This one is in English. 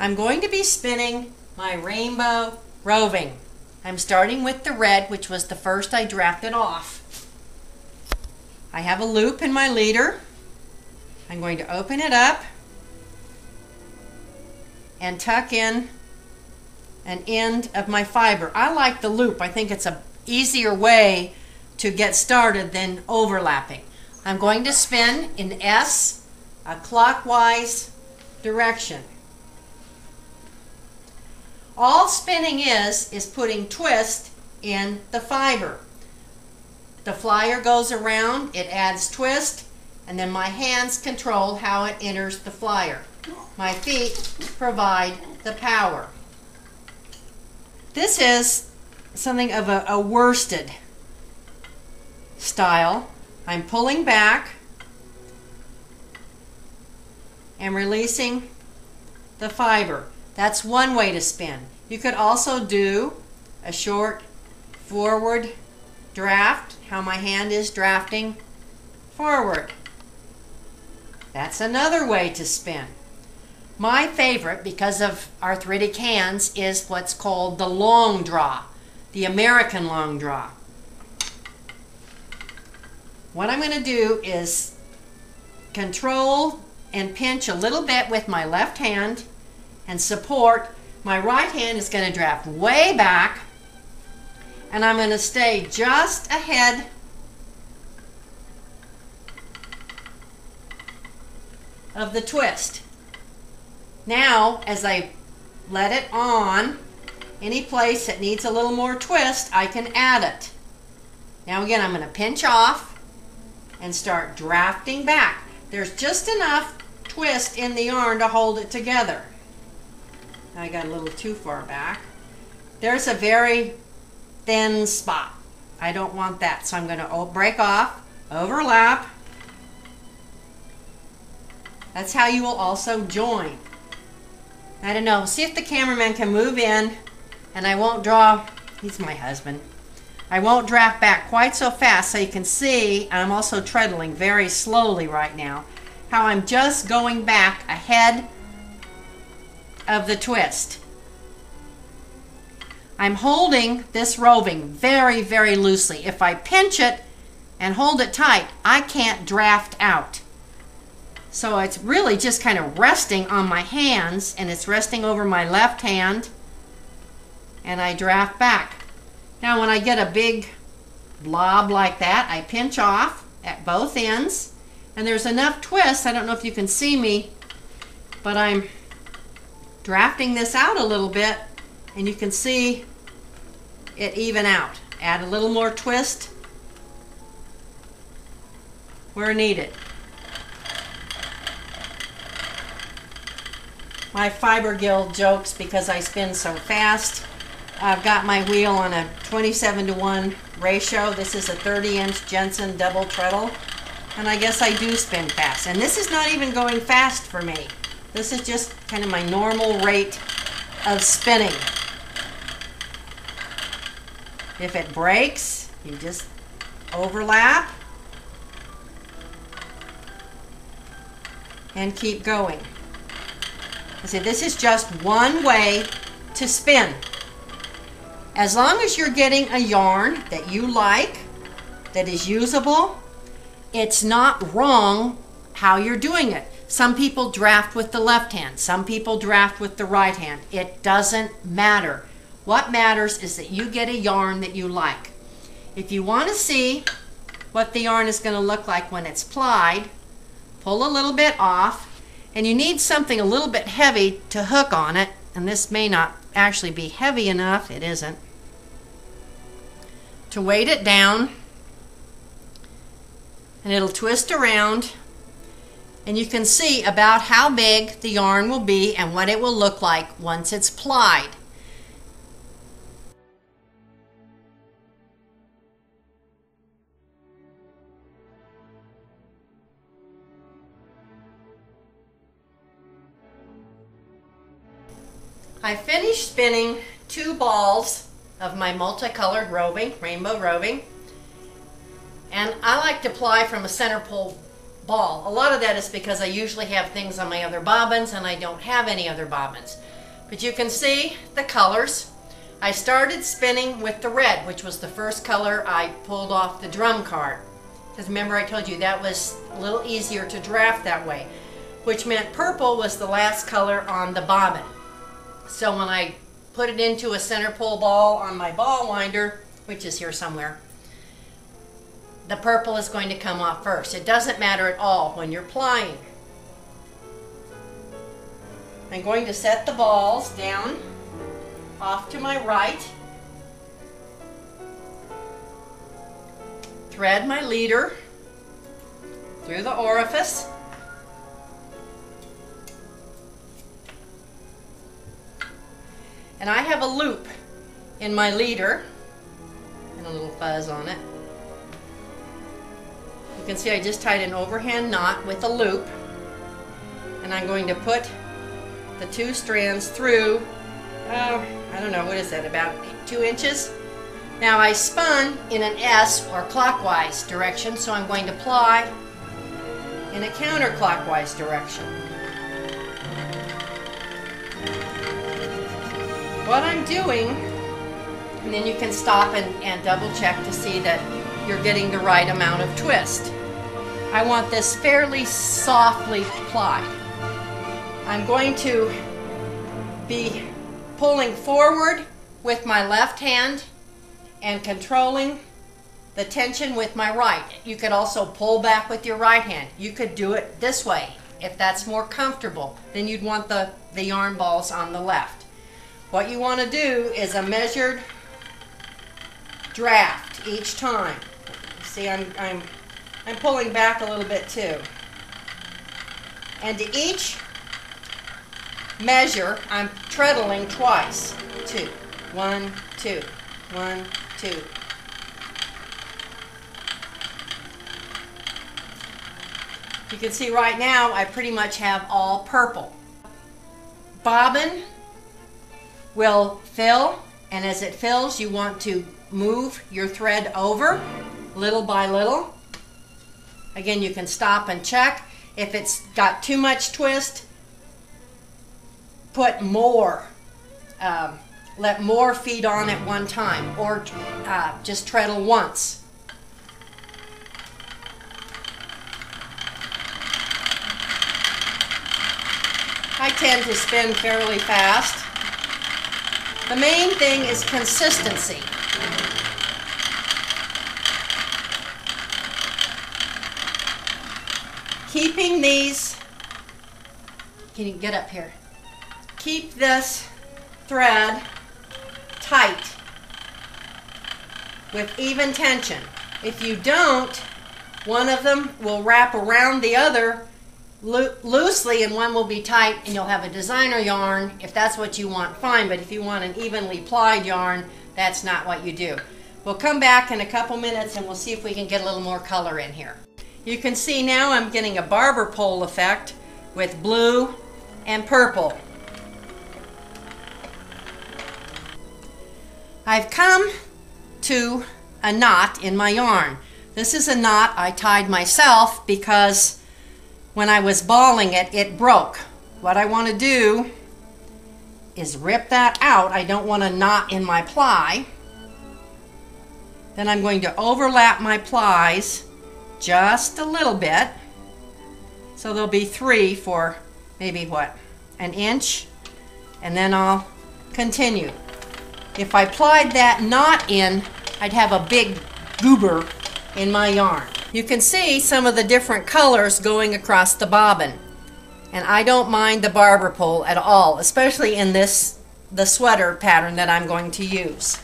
I'm going to be spinning my rainbow roving. I'm starting with the red, which was the first I drafted off. I have a loop in my leader. I'm going to open it up and tuck in an end of my fiber. I like the loop. I think it's an easier way to get started than overlapping. I'm going to spin in S, a clockwise direction. All spinning is putting twist in the fiber. The flyer goes around, it adds twist, and then my hands control how it enters the flyer. My feet provide the power. This is something of a worsted style. I'm pulling back and releasing the fiber. That's one way to spin. You could also do a short forward draft, how my hand is drafting forward. That's another way to spin. My favorite, because of arthritic hands, is what's called the long draw, the American long draw. What I'm going to do is control and pinch a little bit with my left hand and support. My right hand is going to draft way back, and I'm going to stay just ahead of the twist. Now, as I let it on, any place that needs a little more twist, I can add it. Now again, I'm going to pinch off and start drafting back. There's just enough twist in the yarn to hold it together. I got a little too far back. There's a very thin spot. I don't want that, so I'm going to break off, overlap. That's how you will also join. I don't know, see if the cameraman can move in and I won't draw, he's my husband. I won't draft back quite so fast so you can see, and I'm also treadling very slowly right now, how I'm just going back ahead of the twist. I'm holding this roving very, very loosely. If I pinch it and hold it tight, I can't draft out. So it's really just kind of resting on my hands, and it's resting over my left hand, and I draft back. Now when I get a big blob like that, I pinch off at both ends, and there's enough twist, I don't know if you can see me, but I'm drafting this out a little bit, and you can see it even out. Add a little more twist where needed. My fiber guild jokes because I spin so fast. I've got my wheel on a 27:1 ratio. This is a 30-inch Jensen double treadle, and I guess I do spin fast. And this is not even going fast for me. This is just kind of my normal rate of spinning. If it breaks, you just overlap and keep going. I say this is just one way to spin. As long as you're getting a yarn that you like, that is usable, it's not wrong how you're doing it. Some people draft with the left hand, some people draft with the right hand. It doesn't matter. What matters is that you get a yarn that you like. If you want to see what the yarn is going to look like when it's plied, pull a little bit off. And you need something a little bit heavy to hook on it, and this may not actually be heavy enough, it isn't, to weight it down, and it'll twist around, and you can see about how big the yarn will be and what it will look like once it's plied. I finished spinning 2 balls of my multicolored roving, rainbow roving, and I like to ply from a center pole ball. A lot of that is because I usually have things on my other bobbins and I don't have any other bobbins. But you can see the colors. I started spinning with the red, which was the first color I pulled off the drum card. Because remember I told you that was a little easier to draft that way, which meant purple was the last color on the bobbin. So when I put it into a center pull ball on my ball winder, which is here somewhere, the purple is going to come off first. It doesn't matter at all when you're plying. I'm going to set the balls down off to my right. Thread my leader through the orifice. And I have a loop in my leader and a little fuzz on it. You can see I just tied an overhand knot with a loop, and I'm going to put the two strands through, I don't know, what is that, about 2 inches? Now I spun in an S or clockwise direction, so I'm going to ply in a counterclockwise direction. What I'm doing, and then you can stop and double check to see that you're getting the right amount of twist. I want this fairly softly plied. I'm going to be pulling forward with my left hand and controlling the tension with my right. You could also pull back with your right hand. You could do it this way if that's more comfortable. Then you'd want the yarn balls on the left. What you want to do is a measured draft each time. See, I'm pulling back a little bit too. And to each measure, I'm treadling twice. 2, 1, 2, 1, 2. You can see right now I pretty much have all purple. Bobbin will fill, and as it fills you want to move your thread over little by little. Again, you can stop and check. If it's got too much twist, put more, let more feed on at one time, or just treadle once. I tend to spin fairly fast. The main thing is consistency. Keeping these, can you get up here? Keep this thread tight with even tension. If you don't, one of them will wrap around the other loosely and one will be tight, and you'll have a designer yarn. If that's what you want, fine, but if you want an evenly plied yarn, that's not what you do. We'll come back in a couple minutes and we'll see if we can get a little more color in here. You can see now I'm getting a barber pole effect with blue and purple. I've come to a knot in my yarn. This is a knot I tied myself because when I was balling it, it broke. What I want to do is rip that out. I don't want a knot in my ply. Then I'm going to overlap my plies just a little bit. So there'll be 3 for maybe what, an inch, and then I'll continue. If I plied that knot in, I'd have a big goober in my yarn. You can see some of the different colors going across the bobbin, and I don't mind the barber pole at all, especially in the sweater pattern that I'm going to use.